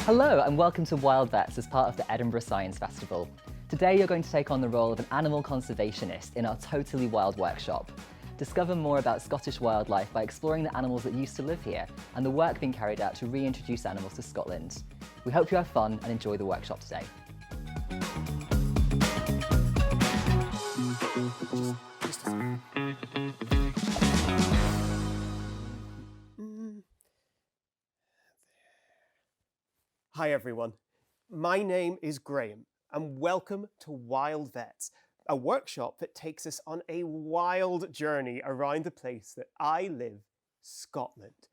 Hello and welcome to Wild Vets as part of the Edinburgh Science Festival. Today you're going to take on the role of an animal conservationist in our Totally Wild workshop. Discover more about Scottish wildlife by exploring the animals that used to live here and the work being carried out to reintroduce animals to Scotland. We hope you have fun and enjoy the workshop today. Hi everyone, my name is Graham and welcome to Wild Vets, a workshop that takes us on a wild journey around the place that I live, Scotland.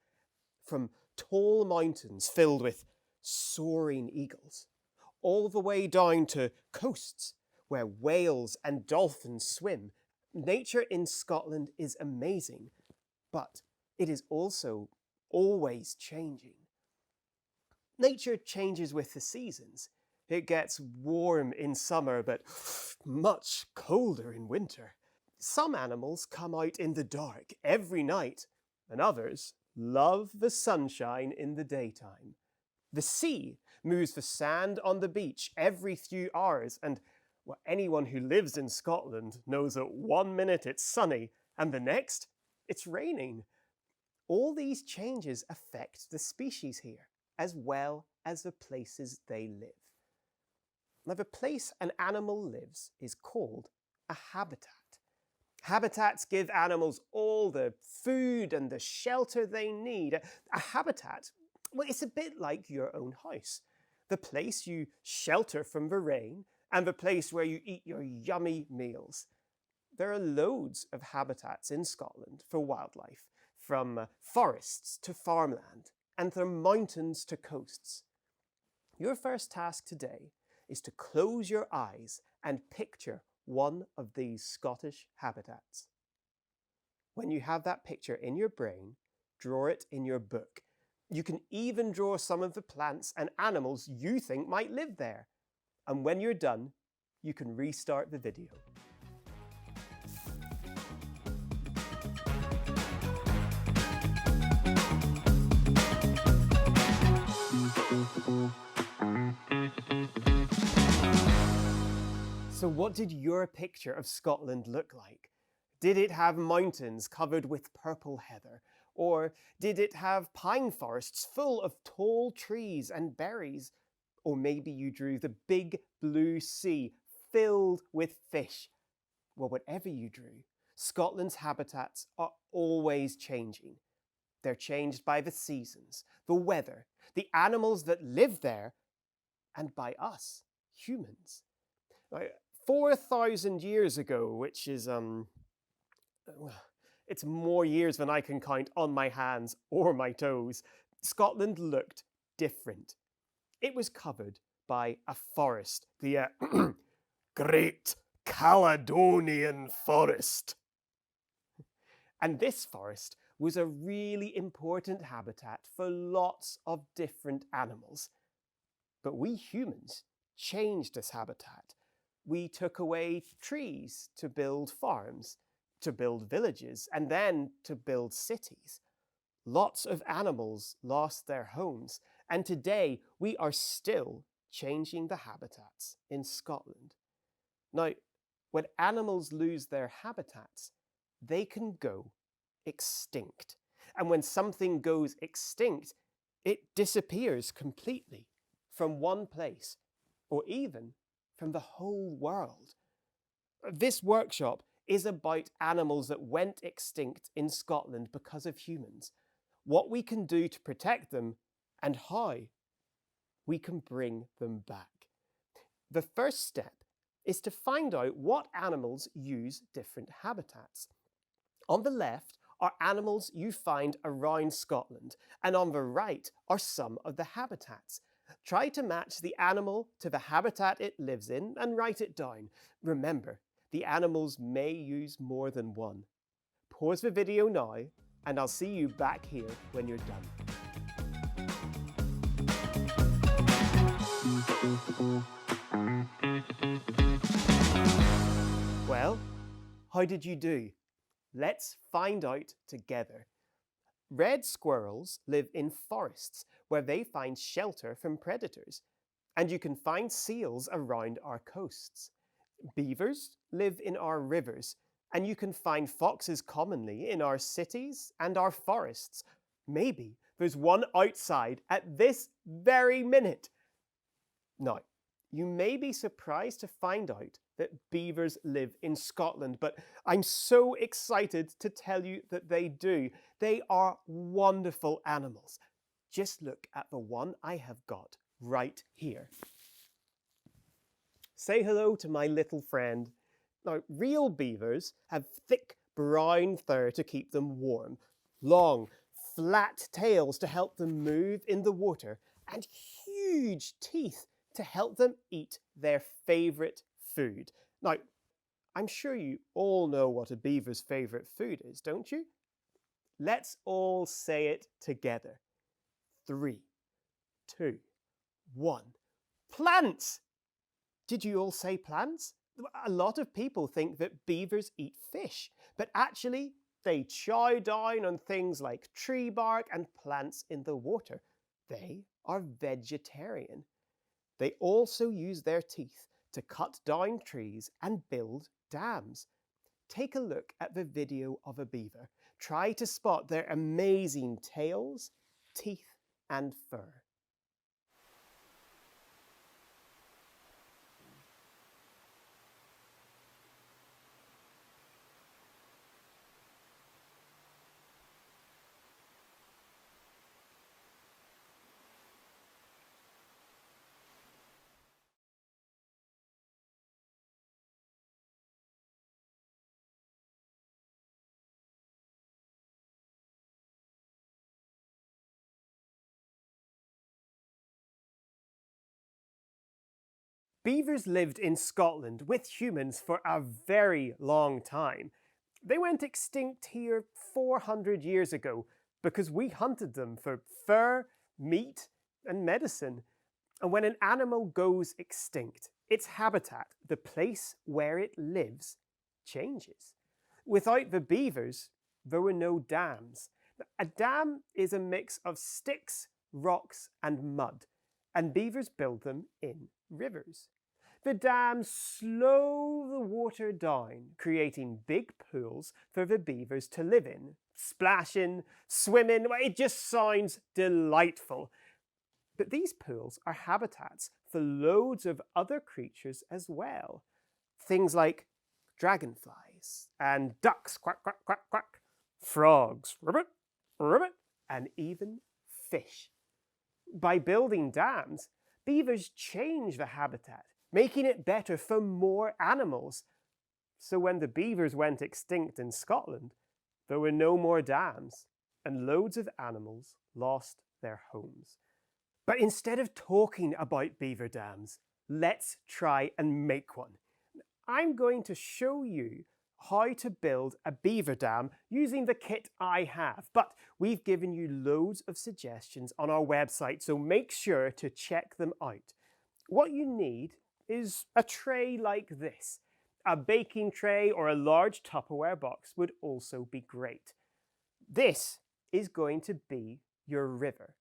From tall mountains filled with soaring eagles, all the way down to coasts where whales and dolphins swim. Nature in Scotland is amazing, but it is also always changing. Nature changes with the seasons. It gets warm in summer, but much colder in winter. Some animals come out in the dark every night, and others love the sunshine in the daytime. The sea moves the sand on the beach every few hours, and anyone who lives in Scotland knows that 1 minute it's sunny, and the next it's raining. All these changes affect the species here, as well as the places they live. Now, the place an animal lives is called a habitat. Habitats give animals all the food and the shelter they need. A habitat, well, it's a bit like your own house. The place you shelter from the rain and the place where you eat your yummy meals. There are loads of habitats in Scotland for wildlife, from forests to farmland, and from mountains to coasts. Your first task today is to close your eyes and picture one of these Scottish habitats. When you have that picture in your brain, draw it in your book. You can even draw some of the plants and animals you think might live there. And when you're done, you can restart the video. So what did your picture of Scotland look like? Did it have mountains covered with purple heather? Or did it have pine forests full of tall trees and berries? Or maybe you drew the big blue sea filled with fish. Well, whatever you drew, Scotland's habitats are always changing. They're changed by the seasons, the weather, the animals that live there, and by us, humans. 4,000 years ago, which is, it's more years than I can count on my hands or my toes, Scotland looked different. It was covered by a forest, the Great Caledonian Forest. And this forest was a really important habitat for lots of different animals. But we humans changed this habitat. We took away trees to build farms, to build villages, and then to build cities. Lots of animals lost their homes, and today we are still changing the habitats in Scotland. Now, when animals lose their habitats, they can go extinct. And when something goes extinct, it disappears completely from one place, or even from the whole world. This workshop is about animals that went extinct in Scotland because of humans, what we can do to protect them, and how we can bring them back. The first step is to find out what animals use different habitats. On the left are animals you find around Scotland, and on the right are some of the habitats. Try to match the animal to the habitat it lives in and write it down. Remember, the animals may use more than one. Pause the video now, and I'll see you back here when you're done. Well, how did you do? Let's find out together. Red squirrels live in forests where they find shelter from predators, and you can find seals around our coasts. Beavers live in our rivers, and you can find foxes commonly in our cities and our forests. Maybe there's one outside at this very minute. Now, you may be surprised to find out that beavers live in Scotland, but I'm so excited to tell you that they do. They are wonderful animals. Just look at the one I have got right here. Say hello to my little friend. Now, real beavers have thick brown fur to keep them warm, long, flat tails to help them move in the water, and huge teeth to help them eat their favourite food. Now, I'm sure you all know what a beaver's favourite food is, don't you? Let's all say it together. 3, 2, 1. Plants! Did you all say plants? A lot of people think that beavers eat fish, but actually they chow down on things like tree bark and plants in the water. They are vegetarian. They also use their teeth to cut down trees and build dams. Take a look at the video of a beaver. Try to spot their amazing tails, teeth, and fur. Beavers lived in Scotland with humans for a very long time. They went extinct here 400 years ago because we hunted them for fur, meat, and medicine. And when an animal goes extinct, its habitat, the place where it lives, changes. Without the beavers, there were no dams. A dam is a mix of sticks, rocks, and mud, and beavers build them in rivers. The dams slow the water down, creating big pools for the beavers to live in, splash in, swim in. It just sounds delightful. But these pools are habitats for loads of other creatures as well. Things like dragonflies and ducks, quack, quack, quack, quack, frogs, ribbit, ribbit, and even fish. By building dams, beavers change the habitat, making it better for more animals. So when the beavers went extinct in Scotland, there were no more dams, and loads of animals lost their homes. But instead of talking about beaver dams, let's try and make one. I'm going to show you how to build a beaver dam using the kit I have, but we've given you loads of suggestions on our website, so make sure to check them out. What you need is a tray like this. A baking tray or a large Tupperware box would also be great. This is going to be your river.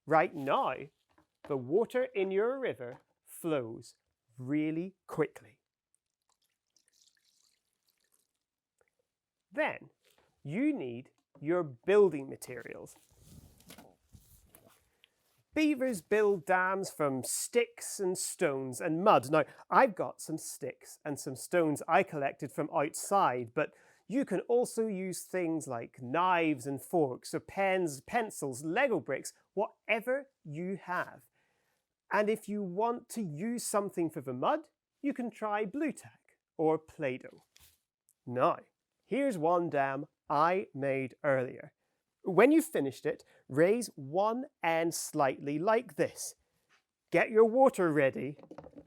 Right now, the water in your river flows really quickly. Then you need your building materials. Beavers build dams from sticks and stones and mud. Now, I've got some sticks and some stones I collected from outside, but you can also use things like knives and forks, or pens, pencils, Lego bricks, whatever you have. And if you want to use something for the mud, you can try blue tack or Play-Doh. Now, here's one dam I made earlier. When you've finished it, raise one end slightly like this. Get your water ready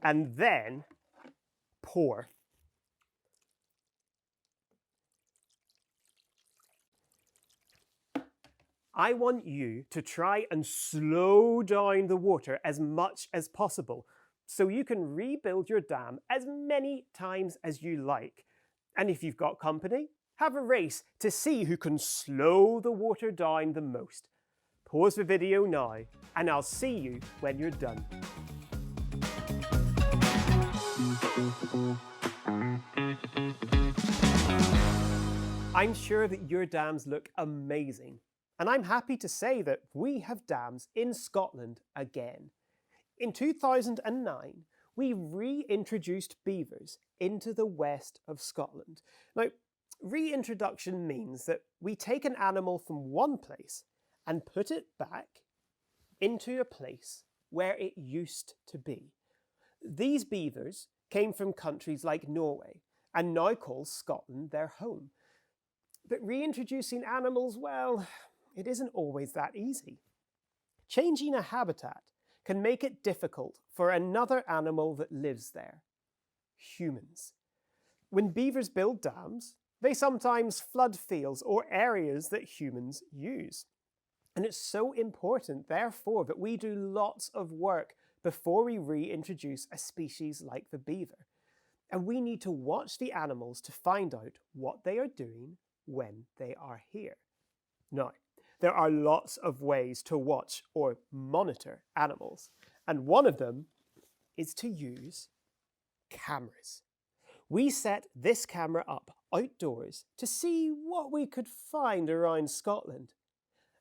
and then pour. I want you to try and slow down the water as much as possible so you can rebuild your dam as many times as you like. And if you've got company, have a race to see who can slow the water down the most. Pause the video now, and I'll see you when you're done. I'm sure that your dams look amazing, and I'm happy to say that we have dams in Scotland again. In 2009, we reintroduced beavers into the west of Scotland. Now, reintroduction means that we take an animal from one place and put it back into a place where it used to be. These beavers came from countries like Norway and now call Scotland their home. But reintroducing animals, well, it isn't always that easy. Changing a habitat can make it difficult for another animal that lives there: humans. When beavers build dams, they sometimes flood fields or areas that humans use. And it's so important, therefore, that we do lots of work before we reintroduce a species like the beaver. And we need to watch the animals to find out what they are doing when they are here. Now, there are lots of ways to watch or monitor animals, and one of them is to use cameras. We set this camera up outdoors to see what we could find around Scotland.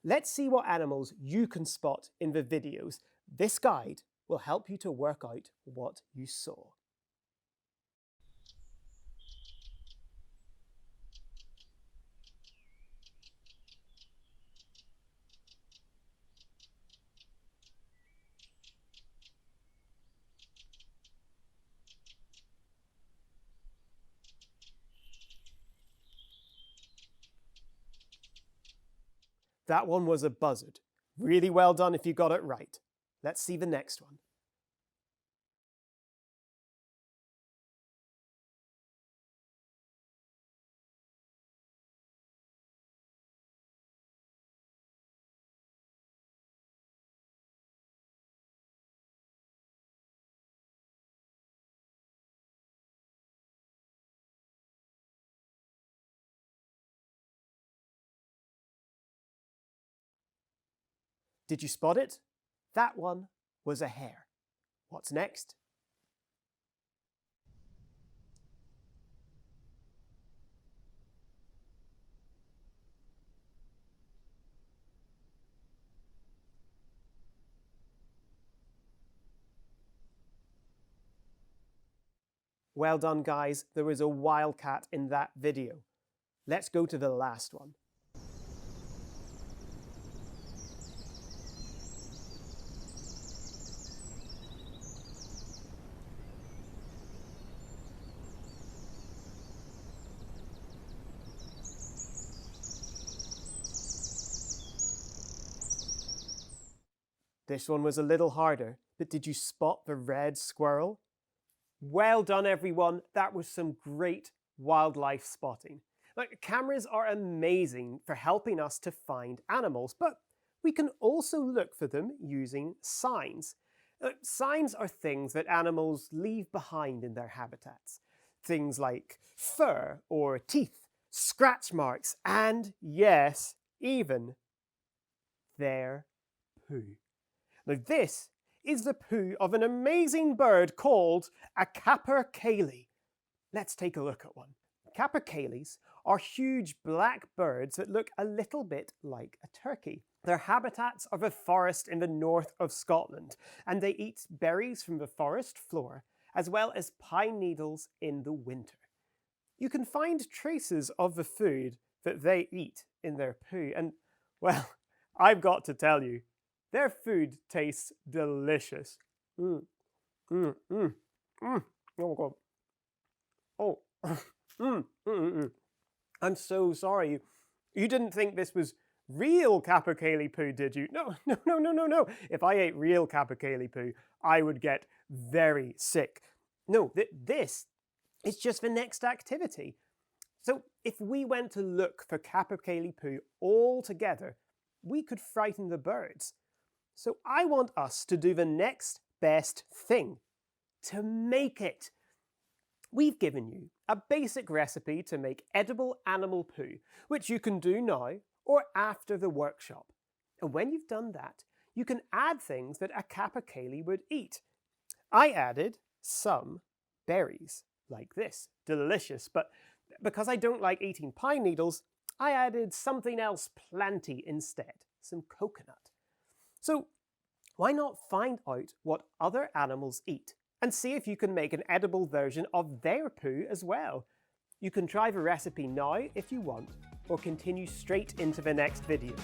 Let's see what animals you can spot in the videos. This guide will help you to work out what you saw. That one was a buzzard. Really well done if you got it right. Let's see the next one. Did you spot it? That one was a hare. What's next? Well done, guys. There was a wildcat in that video. Let's go to the last one. This one was a little harder, but did you spot the red squirrel? Well done, everyone. That was some great wildlife spotting. Cameras are amazing for helping us to find animals, but we can also look for them using signs. Signs are things that animals leave behind in their habitats. Things like fur or teeth, scratch marks, and yes, even their poo. Now this is the poo of an amazing bird called a capercaillie. Let's take a look at one. Capercaillies are huge black birds that look a little bit like a turkey. Their habitats are the forest in the north of Scotland, and they eat berries from the forest floor, as well as pine needles in the winter. You can find traces of the food that they eat in their poo, and, well, I've got to tell you, their food tastes delicious. Oh my God. Oh. I'm so sorry. You didn't think this was real capercaillie poo, did you? No. If I ate real capercaillie poo, I would get very sick. No, this is just the next activity. So if we went to look for capercaillie poo all together, we could frighten the birds. So I want us to do the next best thing, to make it. We've given you a basic recipe to make edible animal poo, which you can do now or after the workshop. And when you've done that, you can add things that a capercaillie would eat. I added some berries, like this. Delicious, but because I don't like eating pine needles, I added something else plenty instead, some coconut. So why not find out what other animals eat and see if you can make an edible version of their poo as well? You can try the recipe now if you want, or continue straight into the next video.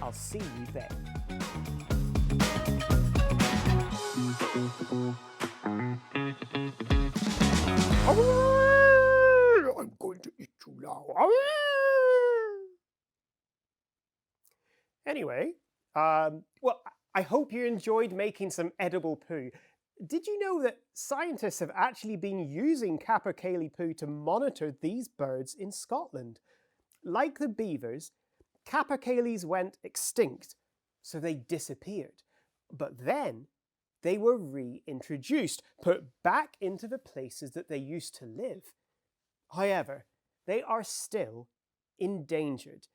I'll see you there. I'm going to eat you now. Anyway, well, I hope you enjoyed making some edible poo. Did you know that scientists have actually been using capercaillie poo to monitor these birds in Scotland? Like the beavers, capercaillies went extinct, so they disappeared. But then they were reintroduced, put back into the places that they used to live. However, they are still endangered.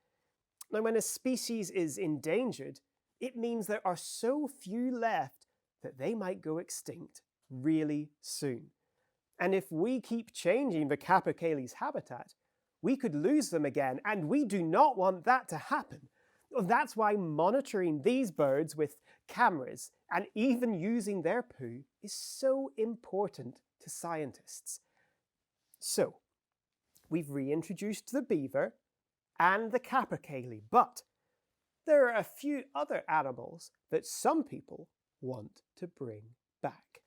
Now, when a species is endangered, it means there are so few left that they might go extinct really soon. And if we keep changing the capercaillie's habitat, we could lose them again, and we do not want that to happen. That's why monitoring these birds with cameras and even using their poo is so important to scientists. So, we've reintroduced the beaver and the capercaillie, but there are a few other animals that some people want to bring back.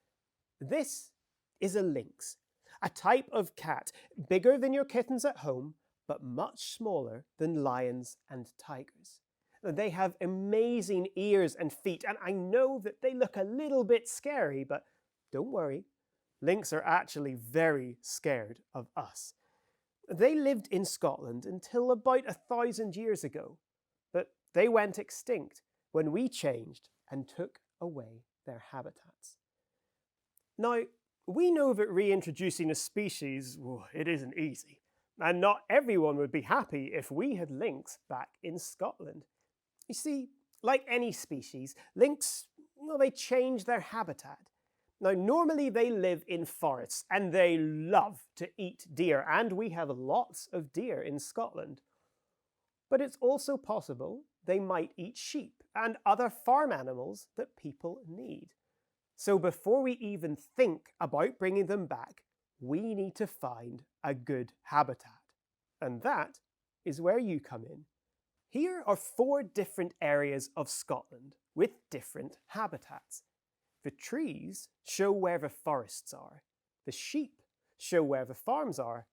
This is a lynx, a type of cat bigger than your kittens at home, but much smaller than lions and tigers. They have amazing ears and feet, and I know that they look a little bit scary, but don't worry, lynx are actually very scared of us. They lived in Scotland until about 1,000 years ago, but they went extinct when we changed and took away their habitats. Now, we know that reintroducing a species, it isn't easy, and not everyone would be happy if we had lynx back in Scotland. You see, like any species, lynx, they change their habitat. Now, normally they live in forests and they love to eat deer, and we have lots of deer in Scotland. But it's also possible they might eat sheep and other farm animals that people need. So before we even think about bringing them back, we need to find a good habitat. And that is where you come in. Here are 4 different areas of Scotland with different habitats. The trees show where the forests are. The sheep show where the farms are.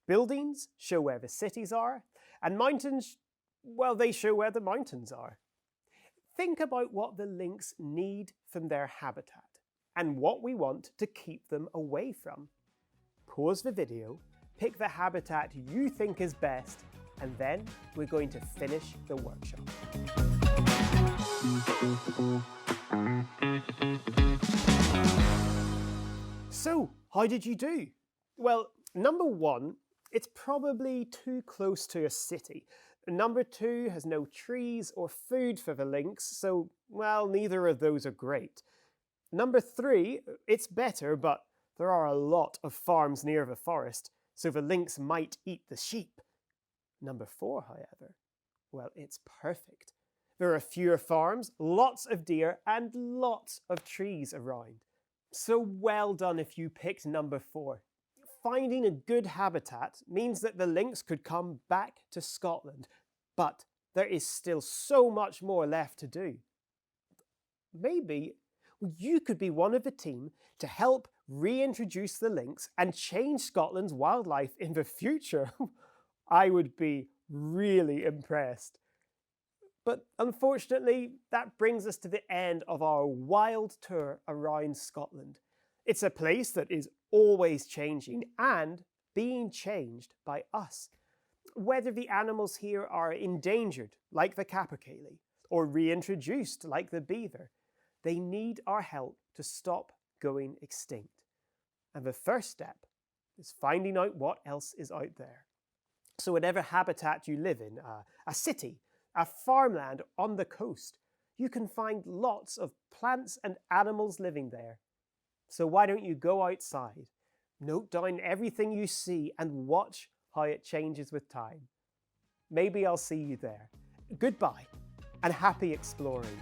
Buildings show where the cities are. And mountains, well, they show where the mountains are. Think about what the lynx need from their habitat and what we want to keep them away from. Pause the video, pick the habitat you think is best, and then we're going to finish the workshop. So, how did you do? Well, number 1, it's probably too close to a city. Number 2 has no trees or food for the lynx, so, well, neither of those are great. Number 3, it's better, but there are a lot of farms near the forest, so the lynx might eat the sheep. Number 4, however, well, it's perfect. There are fewer farms, lots of deer, and lots of trees around. So well done if you picked number 4. Finding a good habitat means that the lynx could come back to Scotland, but there is still so much more left to do. Maybe you could be one of the team to help reintroduce the lynx and change Scotland's wildlife in the future. I would be really impressed. But unfortunately, that brings us to the end of our wild tour around Scotland. It's a place that is always changing and being changed by us. Whether the animals here are endangered, like the capercaillie, or reintroduced, like the beaver, they need our help to stop going extinct. And the first step is finding out what else is out there. So whatever habitat you live in, a city, a farmland, on the coast, you can find lots of plants and animals living there. So why don't you go outside, note down everything you see and watch how it changes with time. Maybe I'll see you there. Goodbye and happy exploring.